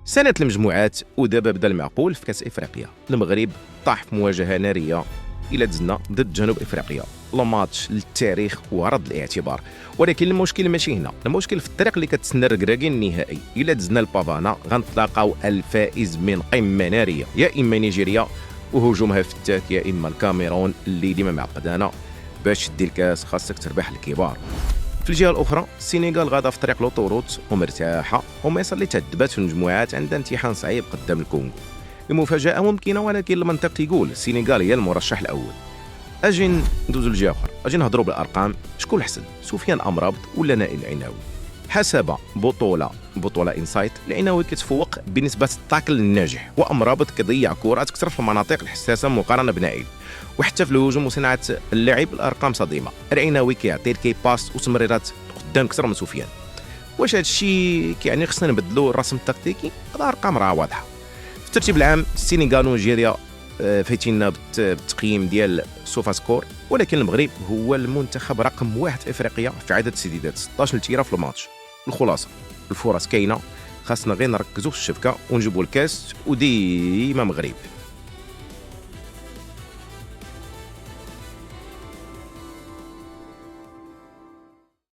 سنة المجموعات ودابا بدا المعقول في كأس إفريقيا. المغرب طاح في مواجهة نارية إلى دزنا ضد جنوب إفريقيا، ماتش للتاريخ ورد الاعتبار. ولكن المشكل ماشي هنا، المشكل في الطريق اللي كتسنى الركراكي النهائي. إلى دزنا البافانا غنتلاقاو الفائز من قمة نارية، يا إما نيجيريا وهجومها فتاك، يا إما الكاميرون اللي ديما معقدانا. باش تدي الكاس خاصك تربح الكبار. في الجهه الاخرى السنغال غادا في طريق لوطوروت ومرتاحه، ومصر اللي تهدبات في المجموعات عندها امتحان صعيب قدام الكونغو. المفاجاه ممكنه، ولكن المنطق يقول السنغال هي المرشح الاول. اجي ندوزو لجهه اخرى، اجي نهضروا بالارقام. شكون احسن، سفيان امرابط ولا نائل العناوي؟ حسب بطوله انسايت، العناوي كتفوق بنسبه التاكل الناجح، وامرابط كيضيع كرات اكثر في المناطق الحساسه مقارنه بنائل. وحتى في الهجوم وصناعه اللعب الارقام صادمه، العناوي كيعطي كيباس وتمريرات قدام اكثر من سفيان. واش هذا الشيء كيعني خصنا نبدلوا الرسم التكتيكي؟ الارقام راه واضحه. في الترتيب العام السنغال ونيجيريا فايتيننا بالتقييم ديال سوفا سكور، ولكن المغرب هو المنتخب رقم 1 في افريقيا في عدد التسديدات، 16 تيره في الماتش. الخلاصه الفرص كاينه، خاصنا غير نركزوا في الشبكه ونجيبوا الكاس وديما مغرب.